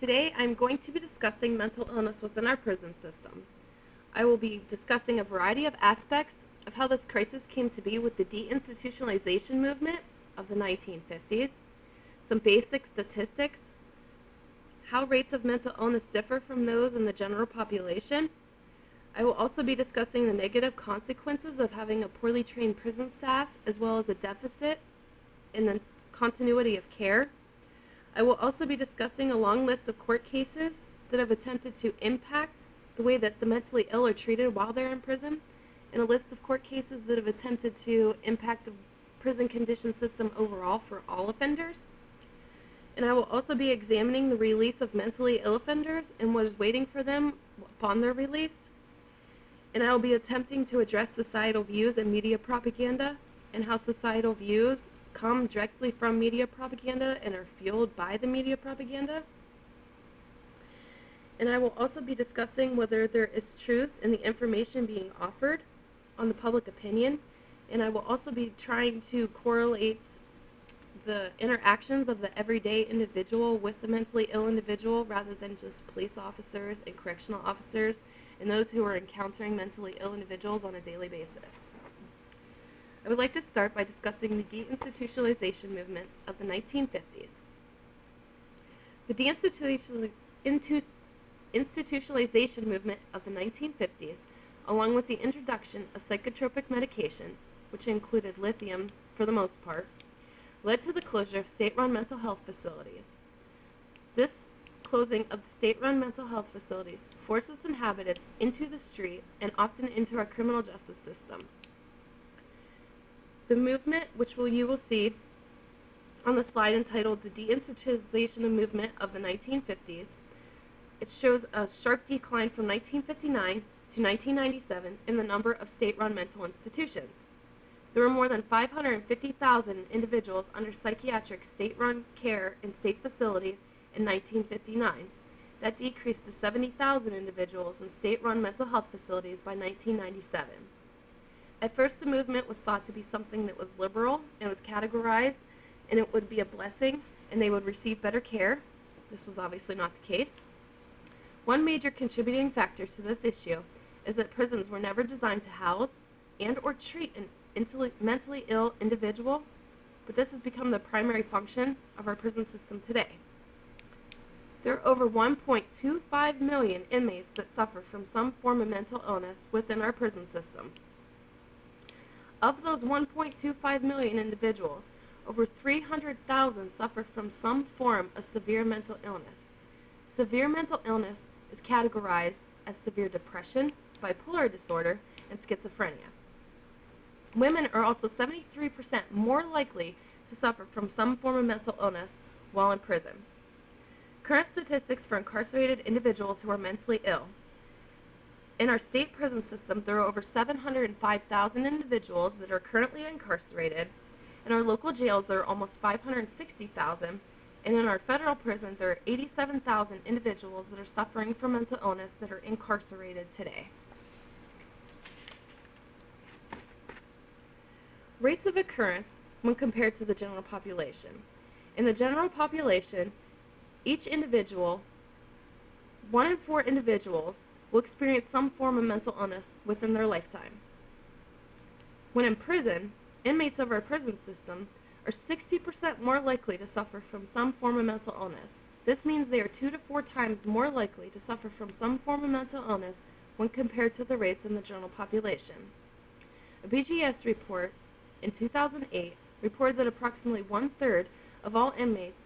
Today I'm going to be discussing mental illness within our prison system. I will be discussing a variety of aspects of how this crisis came to be with the deinstitutionalization movement of the 1950s, some basic statistics, how rates of mental illness differ from those in the general population. I will also be discussing the negative consequences of having a poorly trained prison staff as well as a deficit in the continuity of care. I will also be discussing a long list of court cases that have attempted to impact the way that the mentally ill are treated while they're in prison, and a list of court cases that have attempted to impact the prison condition system overall for all offenders. And I will also be examining the release of mentally ill offenders and what is waiting for them upon their release. And I will be attempting to address societal views and media propaganda and how societal views come directly from media propaganda and are fueled by the media propaganda. And I will also be discussing whether there is truth in the information being offered on the public opinion. And I will also be trying to correlate the interactions of the everyday individual with the mentally ill individual rather than just police officers and correctional officers and those who are encountering mentally ill individuals on a daily basis. I would like to start by discussing the deinstitutionalization movement of the 1950s. The deinstitutionalization movement of the 1950s, along with the introduction of psychotropic medication, which included lithium for the most part, led to the closure of state-run mental health facilities. This closing of the state-run mental health facilities forces inhabitants into the street and often into our criminal justice system. The movement, which you will see on the slide entitled The Deinstitutionalization Movement of the 1950s, it shows a sharp decline from 1959 to 1997 in the number of state-run mental institutions. There were more than 550,000 individuals under psychiatric state-run care in state facilities in 1959. That decreased to 70,000 individuals in state-run mental health facilities by 1997. At first, the movement was thought to be something that was liberal and was categorized, and it would be a blessing, and they would receive better care. This was obviously not the case. One major contributing factor to this issue is that prisons were never designed to house and or treat an mentally ill individual, but this has become the primary function of our prison system today. There are over 1.25 million inmates that suffer from some form of mental illness within our prison system. Of those 1.25 million individuals, over 300,000 suffer from some form of severe mental illness. Severe mental illness is categorized as severe depression, bipolar disorder, and schizophrenia. Women are also 73% more likely to suffer from some form of mental illness while in prison. Current statistics for incarcerated individuals who are mentally ill. In our state prison system, there are over 705,000 individuals that are currently incarcerated. In our local jails, there are almost 560,000. And in our federal prison, there are 87,000 individuals that are suffering from mental illness that are incarcerated today. Rates of occurrence when compared to the general population. In the general population, each individual, 1 in 4 individuals, will experience some form of mental illness within their lifetime. When in prison, inmates of our prison system are 60% more likely to suffer from some form of mental illness. This means they are 2 to 4 times more likely to suffer from some form of mental illness when compared to the rates in the general population. A BGS report in 2008 reported that approximately 1/3 of all inmates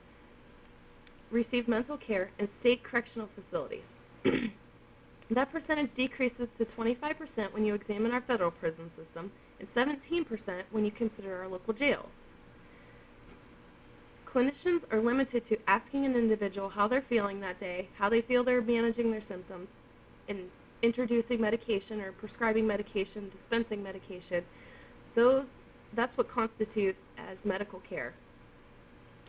receive mental care in state correctional facilities. That percentage decreases to 25% when you examine our federal prison system and 17% when you consider our local jails. Clinicians are limited to asking an individual how they're feeling that day, how they feel they're managing their symptoms, and introducing medication or prescribing medication, dispensing medication. That's what constitutes as medical care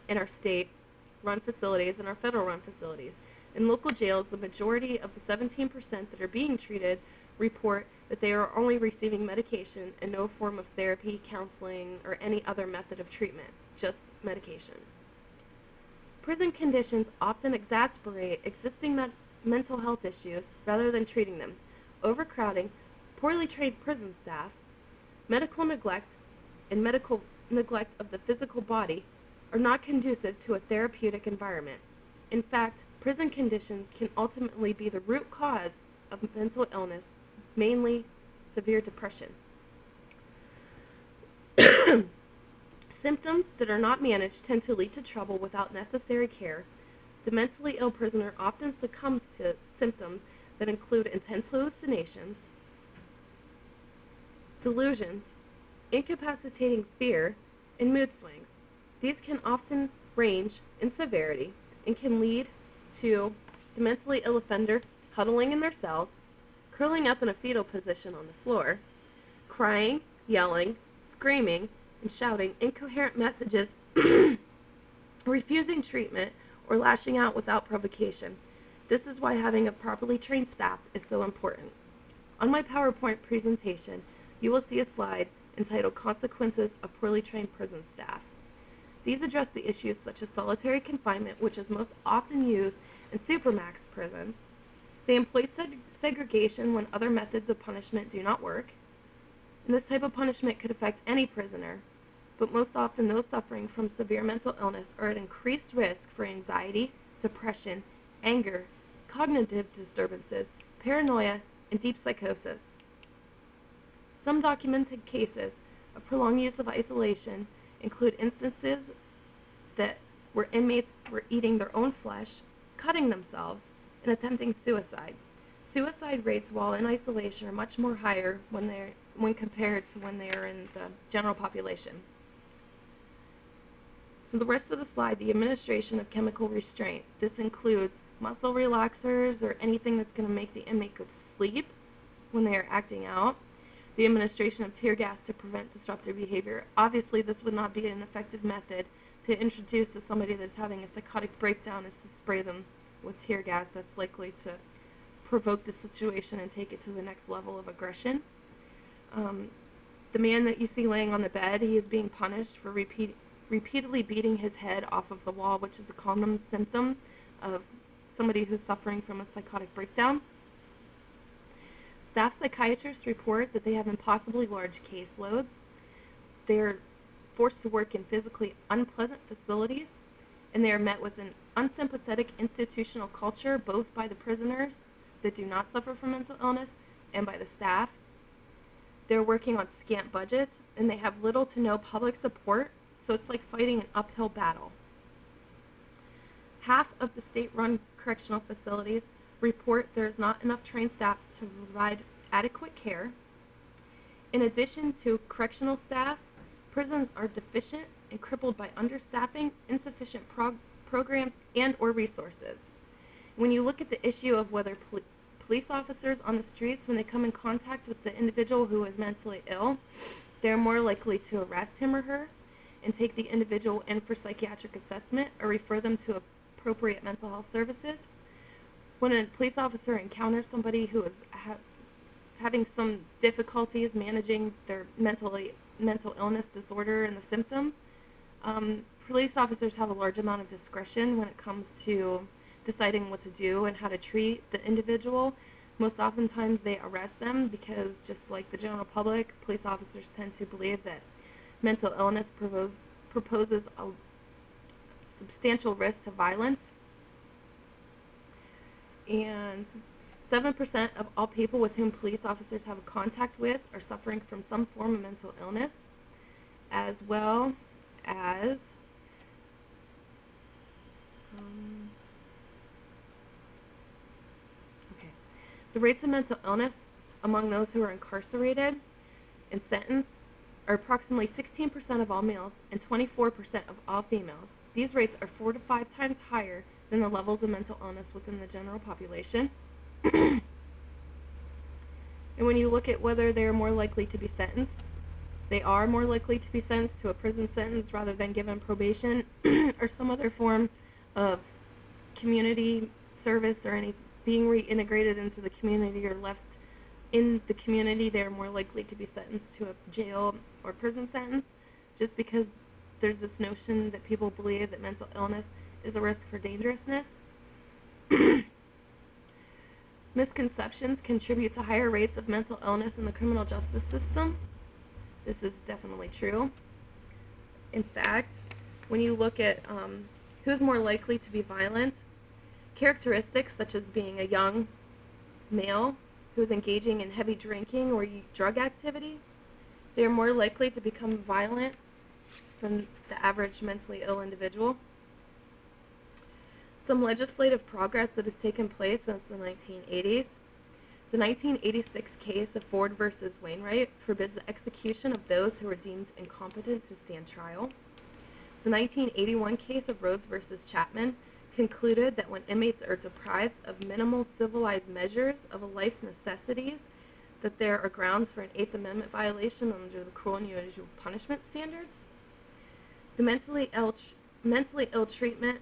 in our state-run facilities and our federal-run facilities. In local jails, the majority of the 17% that are being treated report that they are only receiving medication and no form of therapy, counseling, or any other method of treatment, just medication. Prison conditions often exacerbate existing mental health issues rather than treating them. Overcrowding, poorly trained prison staff, medical neglect, and medical neglect of the physical body are not conducive to a therapeutic environment. In fact, prison conditions can ultimately be the root cause of mental illness, mainly severe depression. Symptoms that are not managed tend to lead to trouble without necessary care. The mentally ill prisoner often succumbs to symptoms that include intense hallucinations, delusions, incapacitating fear, and mood swings. These can often range in severity and can lead to the mentally ill offender huddling in their cells, curling up in a fetal position on the floor, crying, yelling, screaming, and shouting incoherent messages, refusing treatment, or lashing out without provocation. This is why having a properly trained staff is so important. On my PowerPoint presentation, you will see a slide entitled Consequences of Poorly Trained Prison Staff. These address the issues such as solitary confinement, which is most often used in supermax prisons. They employ segregation when other methods of punishment do not work. And this type of punishment could affect any prisoner, but most often those suffering from severe mental illness are at increased risk for anxiety, depression, anger, cognitive disturbances, paranoia, and deep psychosis. Some documented cases of prolonged use of isolation include instances where inmates were eating their own flesh, cutting themselves, and attempting suicide. Suicide rates while in isolation are much more higher when compared to when they are in the general population. For the rest of the slide, the administration of chemical restraint. This includes muscle relaxers or anything that's going to make the inmate go to sleep when they are acting out. The administration of tear gas to prevent disruptive behavior. Obviously, this would not be an effective method to introduce to somebody that's having a psychotic breakdown, is to spray them with tear gas. That's likely to provoke the situation and take it to the next level of aggression. The man that you see laying on the bed, he is being punished for repeatedly beating his head off of the wall, which is a common symptom of somebody who's suffering from a psychotic breakdown. Staff psychiatrists report that they have impossibly large caseloads. They're forced to work in physically unpleasant facilities, and they are met with an unsympathetic institutional culture, both by the prisoners that do not suffer from mental illness and by the staff. They're working on scant budgets, and they have little to no public support, so it's like fighting an uphill battle. Half of the state-run correctional facilities report there's not enough trained staff to provide adequate care. In addition to correctional staff, prisons are deficient and crippled by understaffing, insufficient programs, and or resources. When you look at the issue of whether police officers on the streets, when they come in contact with the individual who is mentally ill, they're more likely to arrest him or her and take the individual in for psychiatric assessment or refer them to appropriate mental health services. When a police officer encounters somebody who is having some difficulties managing their mental illness disorder and the symptoms, police officers have a large amount of discretion when it comes to deciding what to do and how to treat the individual. Most oftentimes they arrest them because, just like the general public, police officers tend to believe that mental illness proposes a substantial risk to violence. And 7% of all people with whom police officers have a contact with are suffering from some form of mental illness, as well as the rates of mental illness among those who are incarcerated and sentenced are approximately 16% of all males and 24% of all females. These rates are 4 to 5 times higher than the levels of mental illness within the general population. And when you look at whether they are more likely to be sentenced, they are more likely to be sentenced to a prison sentence rather than given probation or some other form of community service or being reintegrated into the community or left in the community. They're more likely to be sentenced to a jail or prison sentence, just because there's this notion that people believe that mental illness is a risk for dangerousness. Misconceptions contribute to higher rates of mental illness in the criminal justice system. This is definitely true. In fact, when you look at who's more likely to be violent, characteristics such as being a young male who is engaging in heavy drinking or drug activity, they are more likely to become violent than the average mentally ill individual. Some legislative progress that has taken place since the 1980s. The 1986 case of Ford versus Wainwright forbids the execution of those who are deemed incompetent to stand trial. The 1981 case of Rhodes versus Chapman concluded that when inmates are deprived of minimal civilized measures of a life's necessities, that there are grounds for an Eighth Amendment violation under the cruel and unusual punishment standards. The Mentally Ill Treatment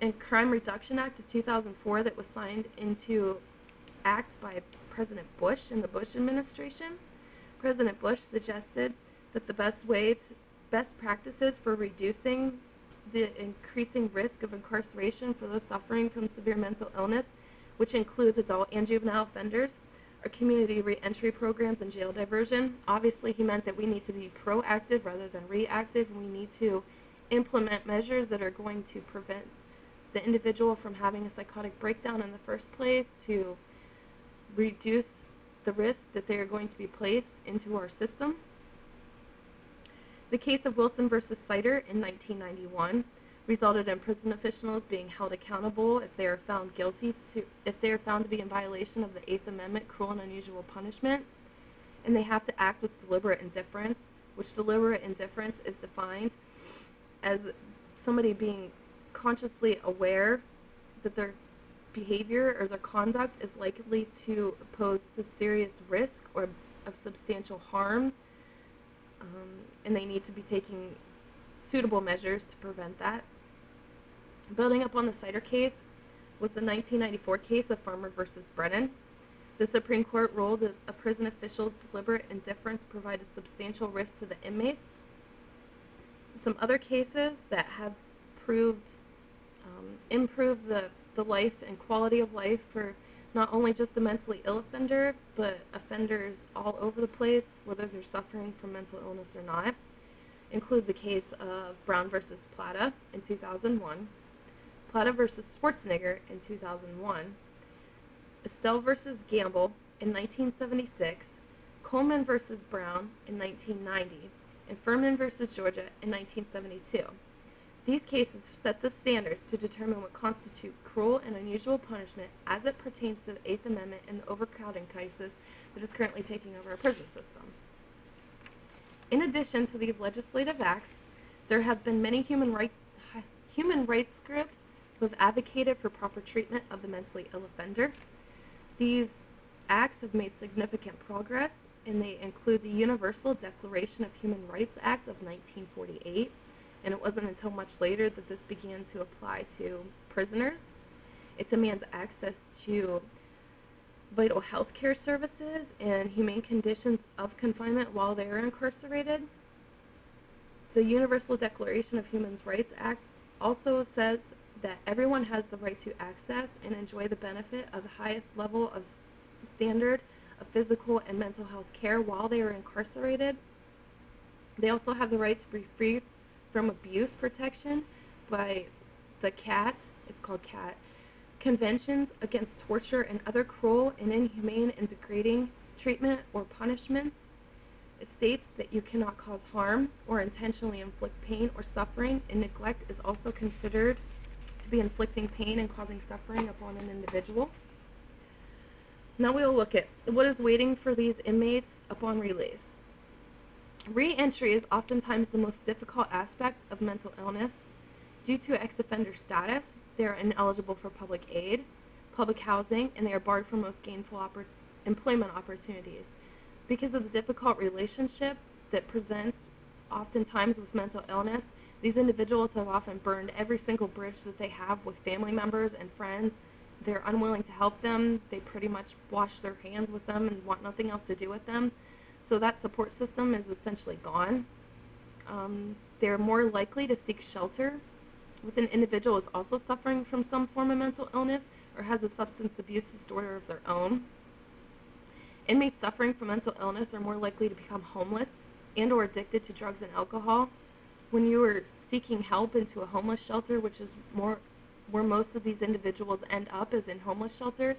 and Crime Reduction Act of 2004 that was signed into act by President Bush in the Bush administration. President Bush suggested that the best practices for reducing the increasing risk of incarceration for those suffering from severe mental illness, which includes adult and juvenile offenders, are community reentry programs and jail diversion. Obviously, he meant that we need to be proactive rather than reactive, and we need to implement measures that are going to prevent the individual from having a psychotic breakdown in the first place, to reduce the risk that they are going to be placed into our system. The case of Wilson versus Sider in 1991 resulted in prison officials being held accountable if they are found to be in violation of the Eighth Amendment, cruel and unusual punishment, and they have to act with deliberate indifference, which deliberate indifference is defined as somebody being consciously aware that their behavior or their conduct is likely to pose a serious risk or of substantial harm, and they need to be taking suitable measures to prevent that. Building up on the Sider case was the 1994 case of Farmer versus Brennan. The Supreme Court ruled that a prison official's deliberate indifference provided substantial risk to the inmates. Some other cases that have improved the life and quality of life for not only just the mentally ill offender, but offenders all over the place, whether they're suffering from mental illness or not, include the case of Brown versus Plata in 2001, Plata versus Schwarzenegger in 2001, Estelle versus Gamble in 1976, Coleman versus Brown in 1990, and Furman versus Georgia in 1972. These cases set the standards to determine what constitutes cruel and unusual punishment as it pertains to the Eighth Amendment and the overcrowding crisis that is currently taking over our prison system. In addition to these legislative acts, there have been many human rights groups who have advocated for proper treatment of the mentally ill offender. These acts have made significant progress, and they include the Universal Declaration of Human Rights Act of 1948, and it wasn't until much later that this began to apply to prisoners. It demands access to vital health care services and humane conditions of confinement while they are incarcerated. The Universal Declaration of Human Rights Act also says that everyone has the right to access and enjoy the benefit of the highest level of standard of physical and mental health care while they are incarcerated. They also have the right to be free from abuse protection by the CAT, it's called CAT, Conventions Against Torture and Other Cruel and Inhumane and Degrading Treatment or Punishments. It states that you cannot cause harm or intentionally inflict pain or suffering, and neglect is also considered to be inflicting pain and causing suffering upon an individual. Now we will look at what is waiting for these inmates upon release. Re-entry is oftentimes the most difficult aspect of mental illness. Due to ex-offender status, they are ineligible for public aid, public housing, and they are barred from most gainful employment opportunities. Because of the difficult relationship that presents oftentimes with mental illness, these individuals have often burned every single bridge that they have with family members and friends. They're unwilling to help them. They pretty much wash their hands with them and want nothing else to do with them. So that support system is essentially gone. They're more likely to seek shelter with an individual is also suffering from some form of mental illness or has a substance abuse disorder of their own. Inmates suffering from mental illness are more likely to become homeless and or addicted to drugs and alcohol. When you are seeking help into a homeless shelter, which is more where most of these individuals end up is in homeless shelters,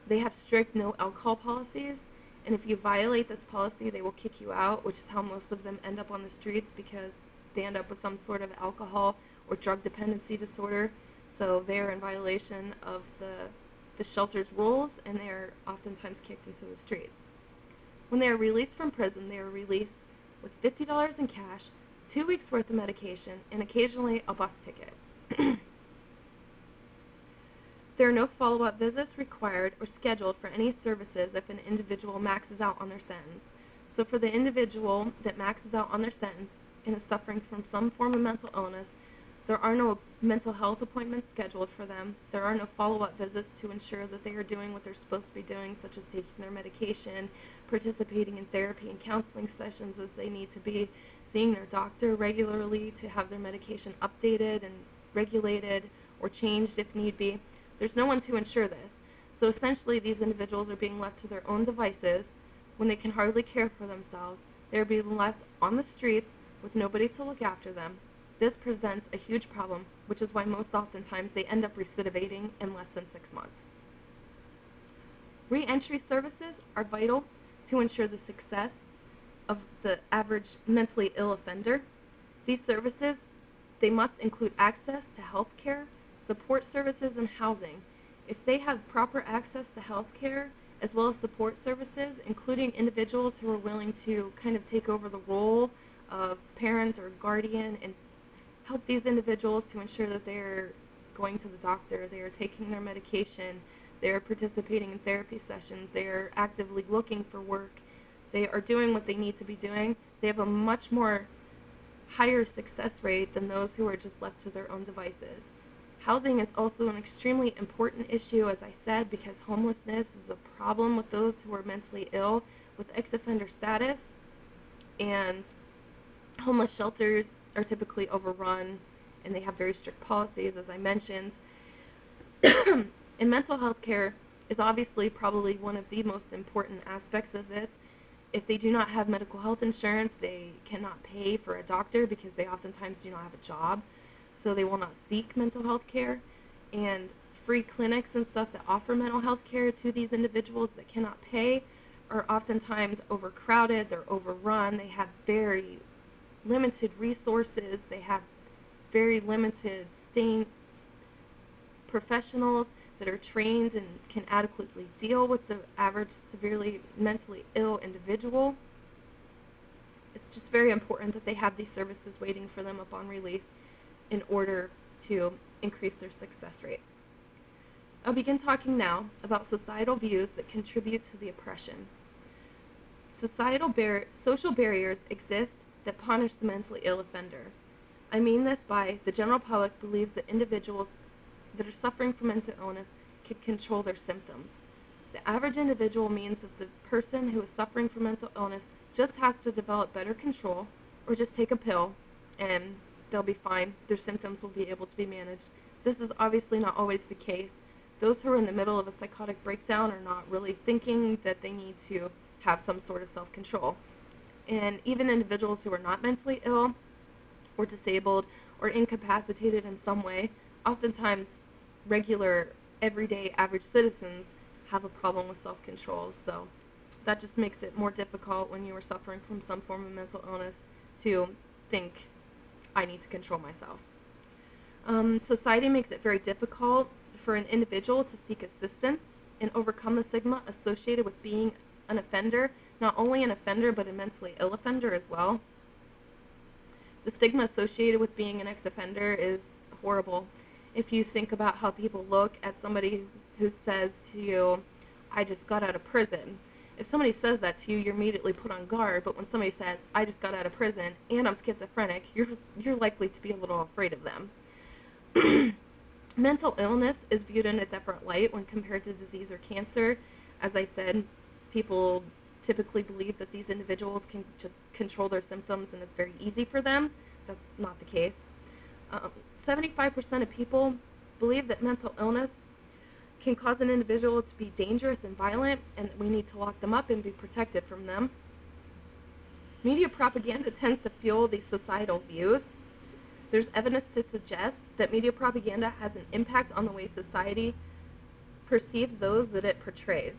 they have strict no alcohol policies, and if you violate this policy, they will kick you out, which is how most of them end up on the streets because they end up with some sort of alcohol or drug dependency disorder. So they're in violation of the shelter's rules, and they're oftentimes kicked into the streets. When they are released from prison, they are released with $50 in cash, 2 weeks worth of medication, and occasionally a bus ticket. There are no follow-up visits required or scheduled for any services if an individual maxes out on their sentence. So for the individual that maxes out on their sentence and is suffering from some form of mental illness, there are no mental health appointments scheduled for them. There are no follow-up visits to ensure that they are doing what they're supposed to be doing, such as taking their medication, participating in therapy and counseling sessions as they need to be, seeing their doctor regularly to have their medication updated and regulated or changed if need be. There's no one to ensure this. So essentially, these individuals are being left to their own devices when they can hardly care for themselves. They're being left on the streets with nobody to look after them. This presents a huge problem, which is why most oftentimes they end up recidivating in less than 6 months. Re-entry services are vital to ensure the success of the average mentally ill offender. These services, they must include access to health care, support services, and housing. If they have proper access to health care as well as support services, including individuals who are willing to kind of take over the role of parent or guardian and help these individuals to ensure that they're going to the doctor, they are taking their medication, they are participating in therapy sessions, they are actively looking for work, they are doing what they need to be doing, they have a much more higher success rate than those who are just left to their own devices. Housing is also an extremely important issue, as I said, because homelessness is a problem with those who are mentally ill with ex-offender status, and homeless shelters are typically overrun, and they have very strict policies, as I mentioned. And mental health care is obviously probably one of the most important aspects of this. If they do not have medical health insurance, they cannot pay for a doctor because they oftentimes do not have a job. So they will not seek mental health care, and free clinics and stuff that offer mental health care to these individuals that cannot pay are oftentimes overcrowded, they're overrun, they have very limited resources, they have very limited staying professionals that are trained and can adequately deal with the average severely mentally ill individual. It's just very important that they have these services waiting for them upon release in order to increase their success rate. I'll begin talking now about societal views that contribute to the oppression. Social barriers exist that punish the mentally ill offender. I mean this by the general public believes that individuals that are suffering from mental illness can control their symptoms. The average individual means that the person who is suffering from mental illness just has to develop better control or just take a pill and they'll be fine. Their symptoms will be able to be managed. This is obviously not always the case. Those who are in the middle of a psychotic breakdown are not really thinking that they need to have some sort of self-control. And even individuals who are not mentally ill or disabled or incapacitated in some way, oftentimes regular, everyday, average citizens have a problem with self-control. So that just makes it more difficult when you are suffering from some form of mental illness to think, I need to control myself. Society makes it very difficult for an individual to seek assistance and overcome the stigma associated with being an offender, not only an offender, but a mentally ill offender as well. The stigma associated with being an ex-offender is horrible. If you think about how people look at somebody who says to you, I just got out of prison. If somebody says that to you, you're immediately put on guard, but when somebody says, I just got out of prison and I'm schizophrenic, you're likely to be a little afraid of them. Mental illness is viewed in a different light when compared to disease or cancer. As I said, people typically believe that these individuals can just control their symptoms and it's very easy for them. That's not the case. Um, 75% of people believe that mental illness can cause an individual to be dangerous and violent, and we need to lock them up and be protected from them. Media propaganda tends to fuel these societal views. There's evidence to suggest that media propaganda has an impact on the way society perceives those that it portrays.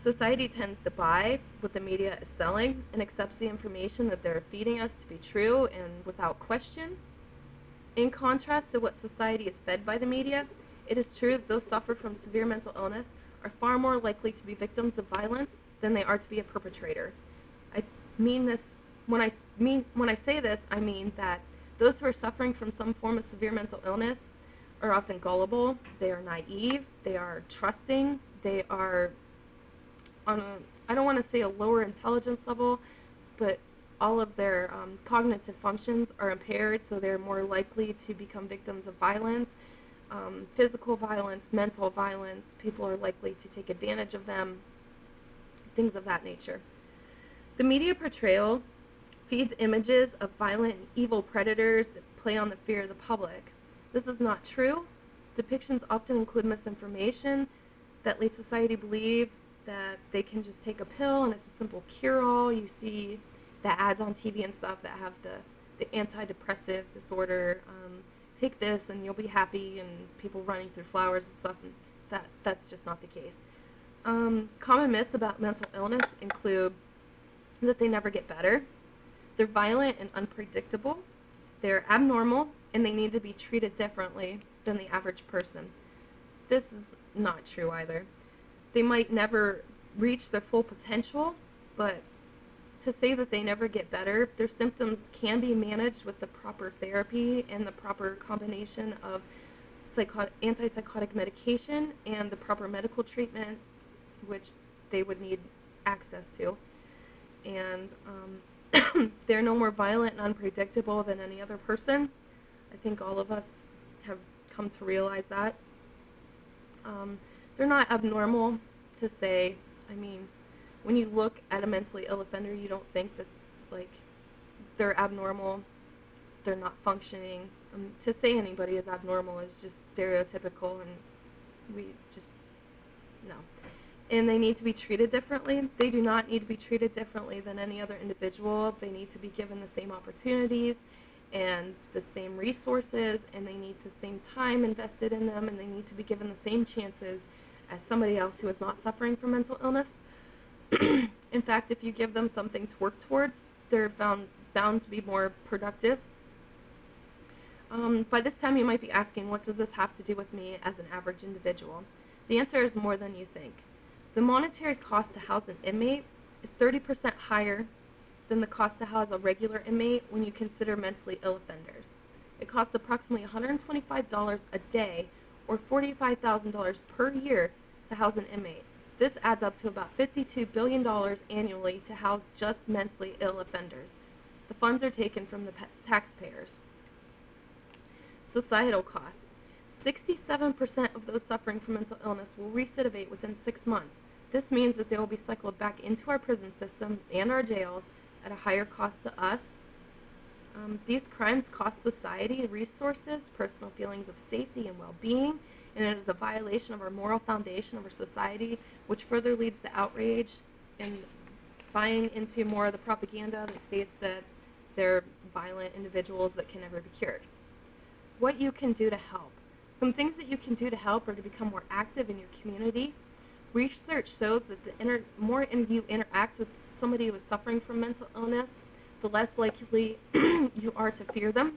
Society tends to buy what the media is selling and accepts the information that they're feeding us to be true and without question. In contrast to what society is fed by the media, it is true that those who suffer from severe mental illness are far more likely to be victims of violence than they are to be a perpetrator. I mean this when I say this, I mean that those who are suffering from some form of severe mental illness are often gullible, they are naive, they are trusting, they are on a, I don't want to say a lower intelligence level, but all of their cognitive functions are impaired, so they're more likely to become victims of violence, physical violence, mental violence. People are likely to take advantage of them, things of that nature. The media portrayal feeds images of violent and evil predators that play on the fear of the public. This is not true. Depictions often include misinformation that lead society to believe that they can just take a pill and it's a simple cure-all. You see the ads on TV and stuff that have the antidepressive disorder. Take this and you'll be happy, and people running through flowers and stuff. And that's just not the case. Common myths about mental illness include that they never get better. They're violent and unpredictable. They're abnormal, and they need to be treated differently than the average person. This is not true either. They might never reach their full potential, but to say that they never get better, their symptoms can be managed with the proper therapy and the proper combination of antipsychotic medication and the proper medical treatment, which they would need access to. And they're no more violent and unpredictable than any other person. I think all of us have come to realize that. They're not abnormal to say. I mean, when you look at a mentally ill offender, you don't think that, like, they're abnormal, they're not functioning. To say anybody is abnormal is just stereotypical, and we just, no. And they need to be treated differently. They do not need to be treated differently than any other individual. They need to be given the same opportunities and the same resources, and they need the same time invested in them, and they need to be given the same chances as somebody else who is not suffering from mental illness. In fact, if you give them something to work towards, they're bound to be more productive. By this time you might be asking, what does this have to do with me as an average individual? The answer is more than you think. The monetary cost to house an inmate is 30% higher than the cost to house a regular inmate when you consider mentally ill offenders. It costs approximately $125 a day, or $45,000 per year, to house an inmate. This adds up to about $52 billion annually to house just mentally ill offenders. The funds are taken from the taxpayers. Societal costs. 67% of those suffering from mental illness will recidivate within 6 months. This means that they will be cycled back into our prison system and our jails at a higher cost to us. These crimes cost society resources, personal feelings of safety and well-being, and it is a violation of our moral foundation of our society, which further leads to outrage and buying into more of the propaganda that states that they're violent individuals that can never be cured. What you can do to help. Some things that you can do to help are to become more active in your community. Research shows that the more you interact with somebody who is suffering from mental illness, the less likely you are to fear them.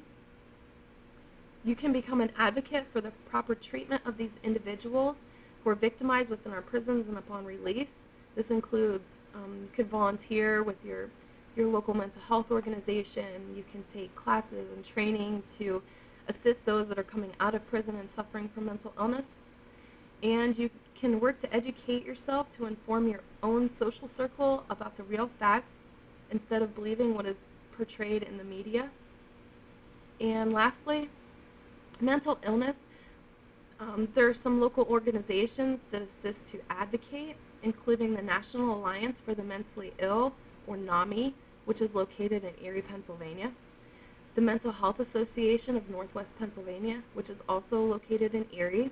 You can become an advocate for the proper treatment of these individuals who are victimized within our prisons and upon release. This includes you could volunteer with your local mental health organization. You can take classes and training to assist those that are coming out of prison and suffering from mental illness. And you can work to educate yourself to inform your own social circle about the real facts instead of believing what is portrayed in the media. And lastly, mental illness. There are some local organizations that assist to advocate, including the National Alliance for the Mentally Ill, or NAMI, which is located in Erie, Pennsylvania. the Mental Health Association of Northwest Pennsylvania, which is also located in Erie,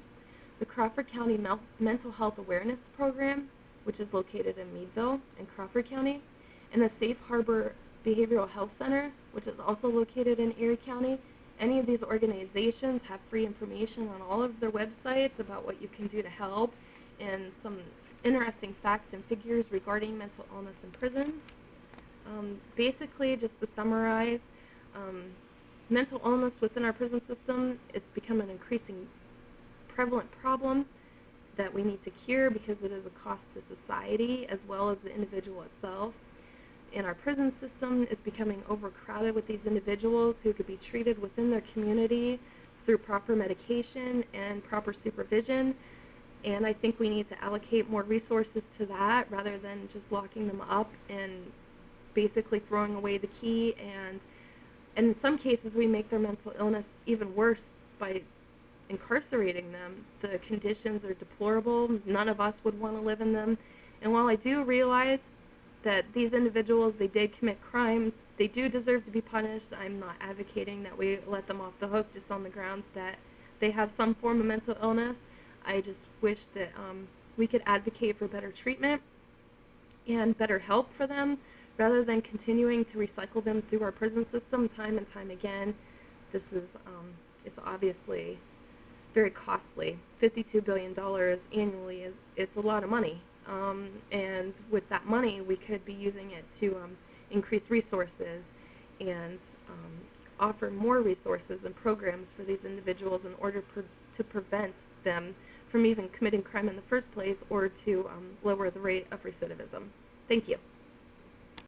the Crawford County Mental Health Awareness Program, which is located in Meadville and Crawford County, and the Safe Harbor Behavioral Health Center, which is also located in Erie County. Any of these organizations have free information on all of their websites about what you can do to help and some interesting facts and figures regarding mental illness in prisons. Basically, just to summarize, mental illness within our prison system, it's become an increasing prevalent problem that we need to cure because it is a cost to society as well as the individual itself. And our prison system is becoming overcrowded with these individuals who could be treated within their community through proper medication and proper supervision. And I think we need to allocate more resources to that rather than just locking them up and basically throwing away the key. And in some cases, we make their mental illness even worse by incarcerating them. The conditions are deplorable. None of us would want to live in them. And while I do realize that these individuals, they did commit crimes, they do deserve to be punished, I'm not advocating that we let them off the hook just on the grounds that they have some form of mental illness. I just wish that we could advocate for better treatment and better help for them rather than continuing to recycle them through our prison system time and time again. This is it's obviously very costly. $52 billion annually it's a lot of money. And with that money, we could be using it to increase resources and offer more resources and programs for these individuals in order to prevent them from even committing crime in the first place or to lower the rate of recidivism. Thank you.